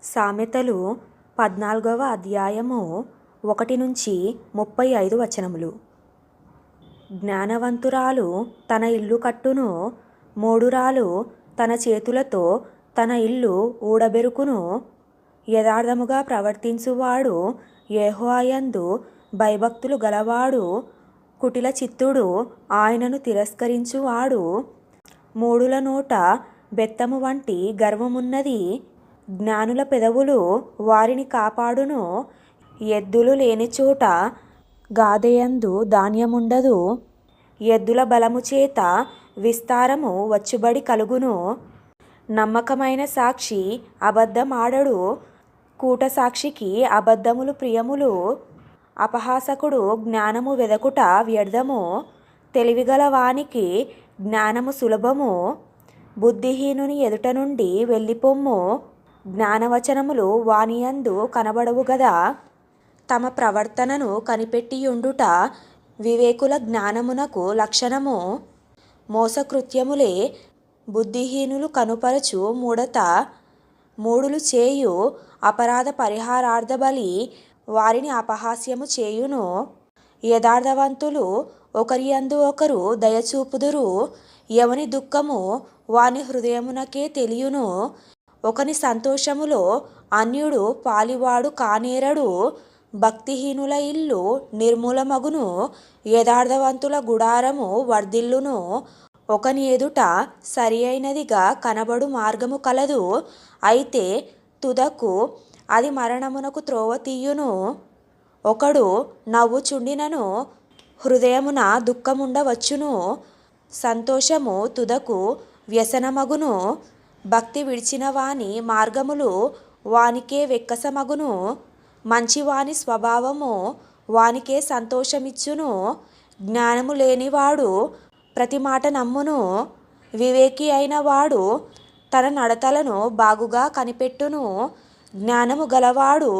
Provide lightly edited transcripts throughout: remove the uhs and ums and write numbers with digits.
సామెతలు 14వ అధ్యాయము 1-35 వచనములు. జ్ఞానవంతురాలు తన ఇల్లు కట్టును, మూఢురాలు తన చేతులతో తన ఇల్లు ఊడబెరుకును. యథార్థముగా ప్రవర్తించువాడు యెహోవా యందు భయభక్తులు గలవాడు. కుటిల చిత్తుడు ఆయనను తిరస్కరించువాడు. మూఢుల నోట బెత్తము వంటి గర్వమున్నది. జ్ఞానుల పెదవులు వారిని కాపాడును. ఎద్దులు లేని చోట గాదెయందు ధాన్యముండదు. ఎద్దుల బలము చేత విస్తారము వచ్చుబడి కలుగును. నమ్మకమైన సాక్షి అబద్ధమాడడు. కూట సాక్షికి అబద్ధములు ప్రియములు. అపహాసకుడు జ్ఞానము వెదకుట వ్యర్థము. తెలివిగల వానికి జ్ఞానము సులభము. బుద్ధిహీనుని ఎదుట నుండి వెళ్ళిపొమ్ము. జ్ఞానవచనములు వానియందు కనబడవు గదా. తమ ప్రవర్తనను కనిపెట్టియుండుట వివేకుల జ్ఞానమునకు లక్షణము. మోసకృత్యములే బుద్ధిహీనులు కనుపరచు మూఢత. మూఢులు చేయు అపరాధ పరిహారార్థ బలి వారిని అపహాస్యము చేయును. యథార్థవంతులు ఒకరియందు ఒకరు దయచూపుదురు. ఎవని దుఃఖము వాని హృదయమునకే తెలియును. ఒకని సంతోషములో అన్యుడు పాలివాడు కానేరడు. భక్తిహీనుల ఇల్లు నిర్మూలమగును. యథార్థవంతుల గుడారము వర్ధిల్లును. ఒకని ఎదుట సరి అయినదిగా కనబడు మార్గము కలదు, అయితే తుదకు అది మరణమునకు త్రోవ తీయును. ఒకడు నవ్వుచుండినను హృదయమున దుఃఖముండవచ్చును. సంతోషము తుదకు వ్యసనమగును. భక్తి విడిచిన వాని మార్గములు వానికే వెక్కసమగును. మంచివాని స్వభావము వానికే సంతోషమిచ్చును. జ్ఞానము లేనివాడు ప్రతి మాట నమ్మును. వివేకి అయిన వాడు తన నడతలను బాగుగా కనిపెట్టును. జ్ఞానము గలవాడు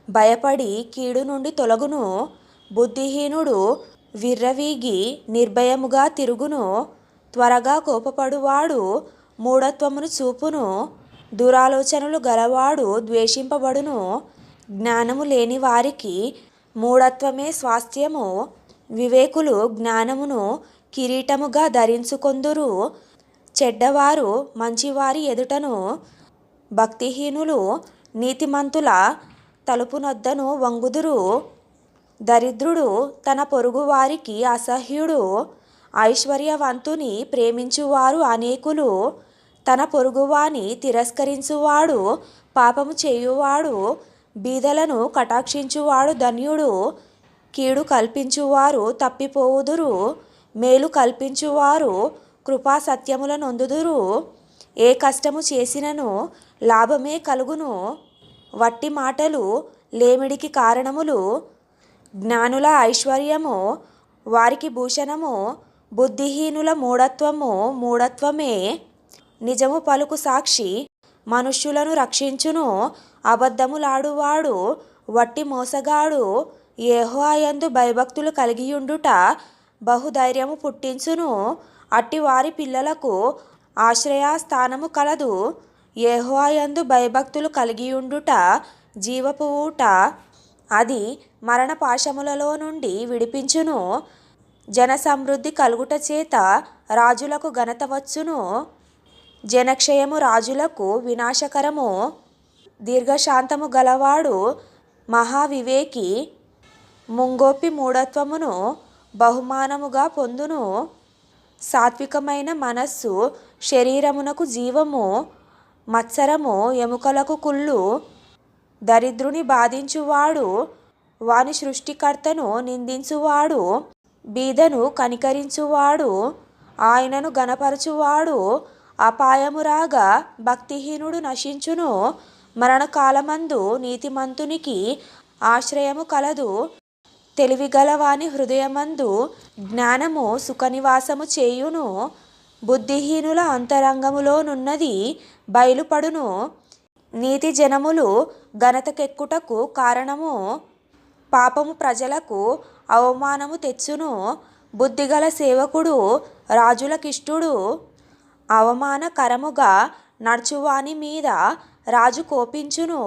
భయపడి కీడు నుండి తొలగును. బుద్ధిహీనుడు విర్రవీగి నిర్భయముగా తిరుగును. త్వరగా కోపపడువాడు మూఢత్వమును చూపును. దురాలోచనలు గలవాడు ద్వేషింపబడును. జ్ఞానము లేని వారికి మూఢత్వమే స్వాస్థ్యము. వివేకులు జ్ఞానమును కిరీటముగా ధరించుకొందురు. చెడ్డవారు మంచివారి ఎదుటను, భక్తిహీనులు నీతిమంతుల తలుపునొద్దను వంగుదురు. దరిద్రుడు తన పొరుగువారికి అసహ్యుడు. ఐశ్వర్యవంతుని ప్రేమించువారు అనేకులు. తన పొరుగువాని తిరస్కరించువాడు పాపము చేయువాడు. బీదలను కటాక్షించువాడు ధన్యుడు. కీడు కల్పించువారు తప్పిపోవుదురు. మేలు కల్పించువారు కృపా సత్యముల నొందుదురు. ఏ కష్టము చేసినను లాభమే కలుగును. వట్టి మాటలు లేమిడికి కారణములు. జ్ఞానుల ఐశ్వర్యము వారికి భూషణము. బుద్ధిహీనుల మూఢత్వము మూఢత్వమే. నిజము పలుకు సాక్షి మనుష్యులను రక్షించును. అబద్ధములాడువాడు వట్టి మోసగాడు. యెహోవా యందు భయభక్తులు కలిగియుండుట బహుధైర్యము పుట్టించును. అట్టి వారి పిల్లలకు ఆశ్రయస్థానము కలదు. యెహోవా యందు భయభక్తులు కలిగియుండుట జీవపు ఊట. అది మరణ పాశములలో నుండి విడిపించును. జన సమృద్ధి కలుగుట చేత రాజులకు ఘనత వచ్చును. జనక్షయము రాజులకు వినాశకరము. దీర్ఘశాంతము గలవాడు మహావివేకి. ముంగోపి మూఢత్వమును బహుమానముగా పొందును. సాత్వికమైన మనస్సు శరీరమునకు జీవము. మత్సరము ఎముకలకు కుళ్ళు. దరిద్రుని బాధించువాడు వాని సృష్టికర్తను నిందించువాడు. బీదను కనికరించువాడు ఆయనను గణపరచువాడు. అపాయము రాగా భక్తిహీనుడు నశించును. మరణకాలమందు నీతిమంతునికి ఆశ్రయము కలదు. తెలివిగలవాని హృదయమందు జ్ఞానము సుఖనివాసము చేయును. బుద్ధిహీనుల అంతరంగములోనున్నది బయలుపడును. నీతి జనములు ఘనతకెక్కుటకు కారణము. పాపము ప్రజలకు అవమానము తెచ్చును. బుద్ధిగల సేవకుడు రాజులకిష్టుడు. అవమానకరముగా నడుచువాని మీద రాజు కోపించును